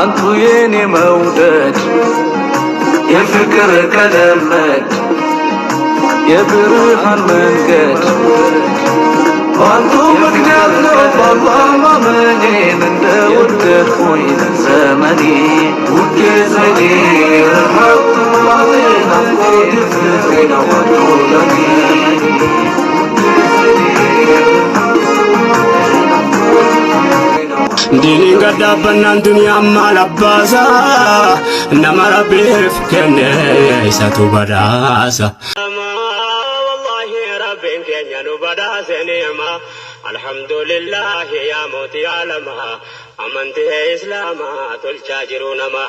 أنتو يني مودد يفكر كلمات يبرهن منقد وأنتو مكناتنا بالله ما مني من داود خوين زمني وكيزني رحب ماضينا فوق فينا وطولني ديني قد أبنى الدنيا مع العباسة إنما ربي فكني ساتو براسة والله ربي كنيا نبداسة نعمة الحمد لله يا موتي علمها أمنت إسلاما تلشاجرون ما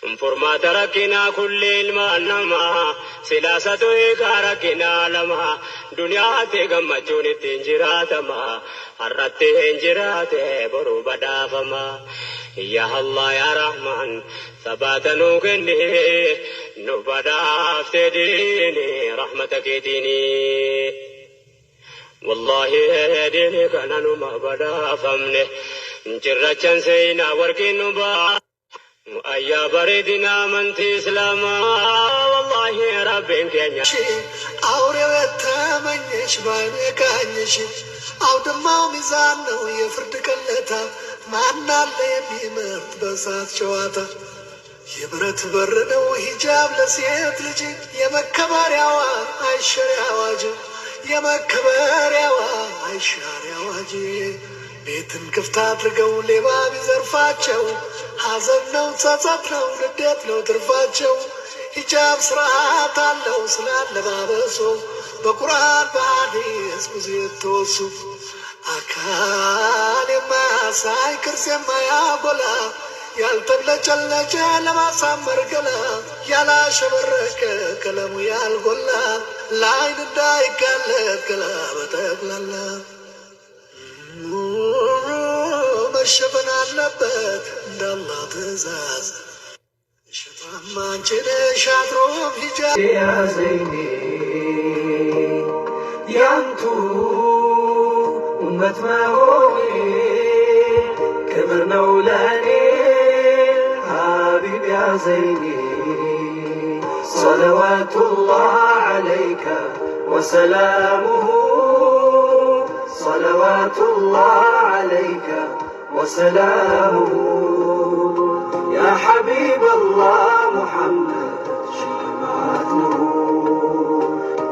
انفرما تركنا كل المعنما سلاسة إكاركنا لما دنيا تغمجون التنجرات ما حرت هنجرات برو بدافما يا الله يا رحمن ثبات نوكني نبداف تديني رحمتك ديني والله ديني كان نما بدافمني جرچن سينا وركن با أيا بردنا من تسلما والله ربي كنيا أوري وتمنيش باني كانيش أو دماو ميزانو يفرد كلتا معنا اللي بيمرت بسات شواتا يبرت بردو هجاب لسيت لجي يمكبر يوا عيشر يواجه يمكبر يوا عيشر يواجه ቤትን ክፍት አድርገው ሌባ ቢዘርፋቸው ሐዘን ነው ጸጸት ነው ንዴት ነው ትርፋቸው ሂጃብ ስርዓት አለው ስላለባበሱ በቁርአን በሐዲስ ብዙ የተወሱ አካል የማያሳይ ቅርጽ የማያጎላ ያልተብለጨለጨ ለማሳመር ገላ ያላሸበረቀ ቀለሙ ያልጎላ ለዓይን እንዳይጋለጥ ገላ በጠቅላላ መሸፈን አለበት እንዳላህ ትእዛዝ ሸጣማ አንቺን ሻትሮም ሂጃብ ያዘይኔ ያንቱ ኡመት መሆኔ ክብር ነው ለኔ ሀቢብ ያዘይኔ ሰለዋቱላህ ዐለይከ ወሰላሙሁ صلوات الله عليك وسلامه يا حبيب الله محمد شفاعته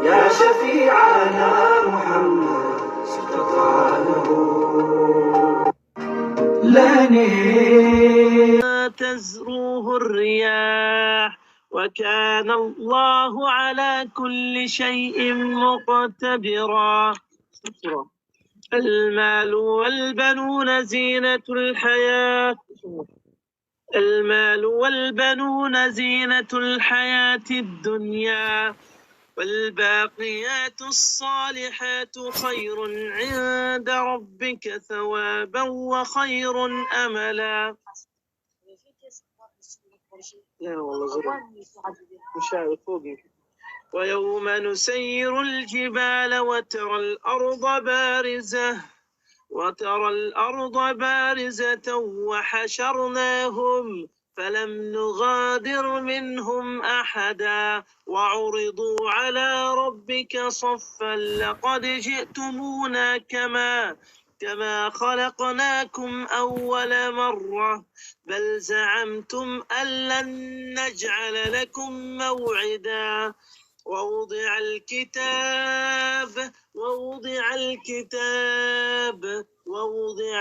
يا شفيعنا محمد سلطانه لني تزروه الرياح وكان الله على كل شيء مقتدرا. المال والبنون زينة الحياة الدنيا والباقيات الصالحات خير عند ربك ثوابا وخير أملا. ويوم نسير الجبال وترى الأرض بارزة وحشرناهم فلم نغادر منهم أحدا وعرضوا على ربك صفا لقد جئتمونا كما خلقناكم أول مرة بل زعمتم أن لن نجعل لكم موعدا. ووضع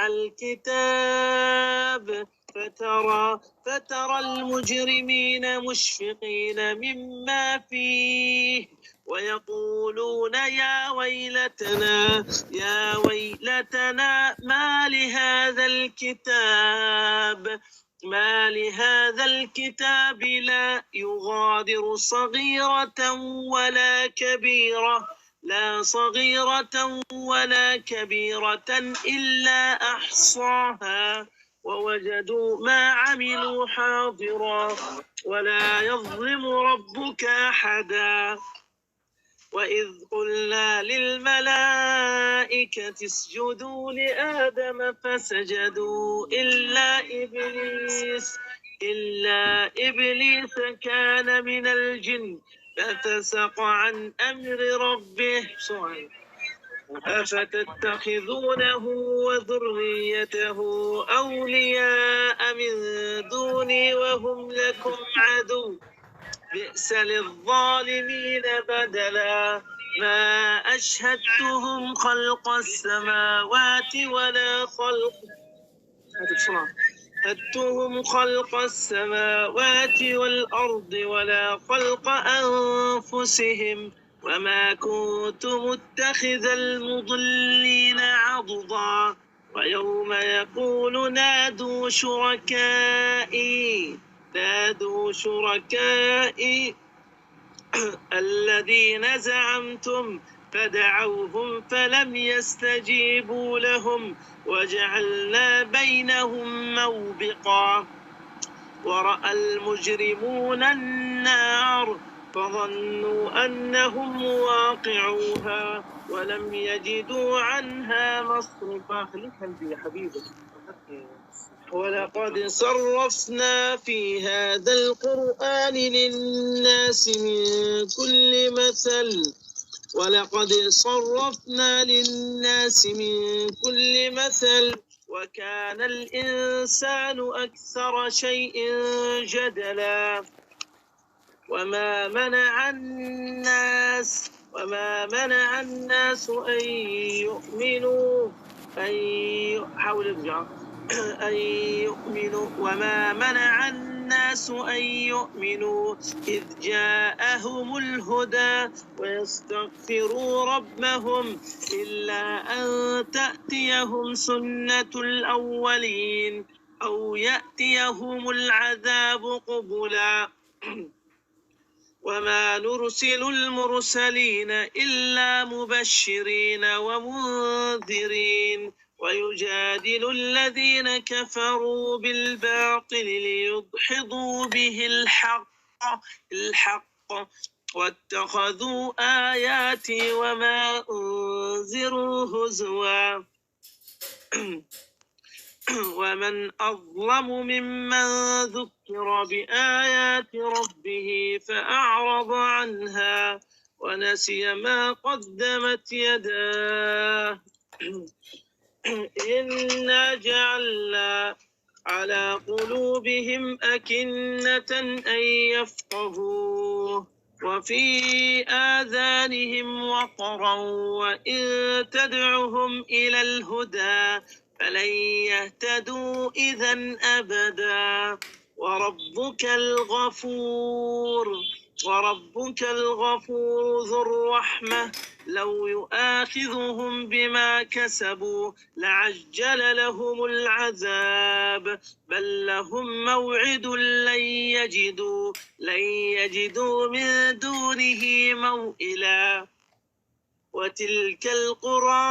الكتاب فترى المجرمين مشفقين مما فيه ويقولون يا ويلتنا ما لهذا الكتاب لا يغادر صغيرة ولا كبيرة إلا أحصاها ووجدوا ما عملوا حاضرا ولا يظلم ربك أحدا. وإذ قلنا للملائكة اسجدوا لآدم فسجدوا إلا إبليس كان من الجن ففسق عن أمر ربه. أفتتخذونه وذريته أولياء من دوني وهم لكم عدو بئس للظالمين بدلا ما أشهدتهم خلق السماوات ولا خلق والأرض ولا خلق أنفسهم وما كنت متخذ المضلين عضدا ويوم يقول نادوا شركائي الذين زعمتم فدعوهم فلم يستجيبوا لهم وجعلنا بينهم موبقا ورأى المجرمون النار فظنوا أنهم واقعوها ولم يجدوا عنها مصرفا. ولقد صرفنا في هذا القرآن للناس من كل مثل وكان الإنسان أكثر شيء جدلا وما منع الناس أن يؤمنوا إذ جاءهم الهدى ويستغفروا ربهم إلا أن تأتيهم سنة الأولين أو يأتيهم العذاب قبلا وما نرسل المرسلين إلا مبشرين ومنذرين ويجادل الذين كفروا بالباطل ليدحضوا به الحق واتخذوا آياتي وما أنذروا هزوا ومن أظلم ممن ذكر بآيات ربه فأعرض عنها ونسي ما قدمت يداه إنا جعلنا على قلوبهم أكنة أن يفقهوه وفي آذانهم وقرا وإن تدعهم إلى الهدى فلن يهتدوا إذا أبدا وربك الغفور ذو الرحمة لو يؤاخذهم بما كسبوا لعجل لهم العذاب بل لهم موعد لن يجدوا من دونه موئلا وتلك القرى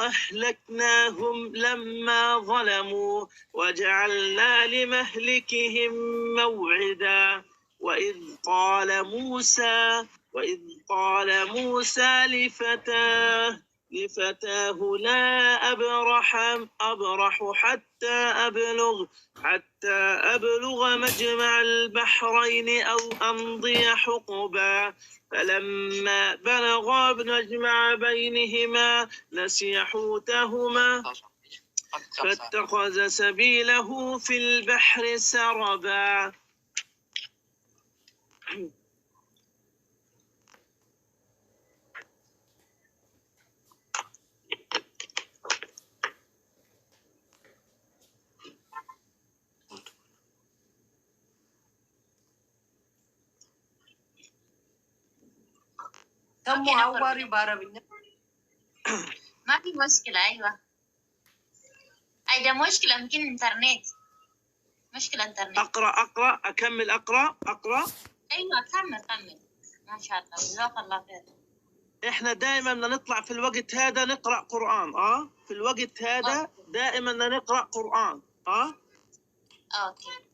أهلكناهم لما ظلموا وجعلنا لمهلكهم موعدا وإذ قال موسى لفتاه لا أبرح حتى أبلغ مجمع البحرين أو أمضي حقبا فلما بلغا مجمع بينهما نسي حوتهما فاتخذ سبيله في البحر سربا تم عواري بعربية ما في مشكلة. أيوة أيضا مشكلة يمكن إنترنت. أقرأ أكمل أقرأ أيوة كمل ما شاء الله جزاك الله خير. إحنا دائما نطلع في الوقت هذا نقرأ قرآن في الوقت هذا دائما نقرأ قرآن أوكي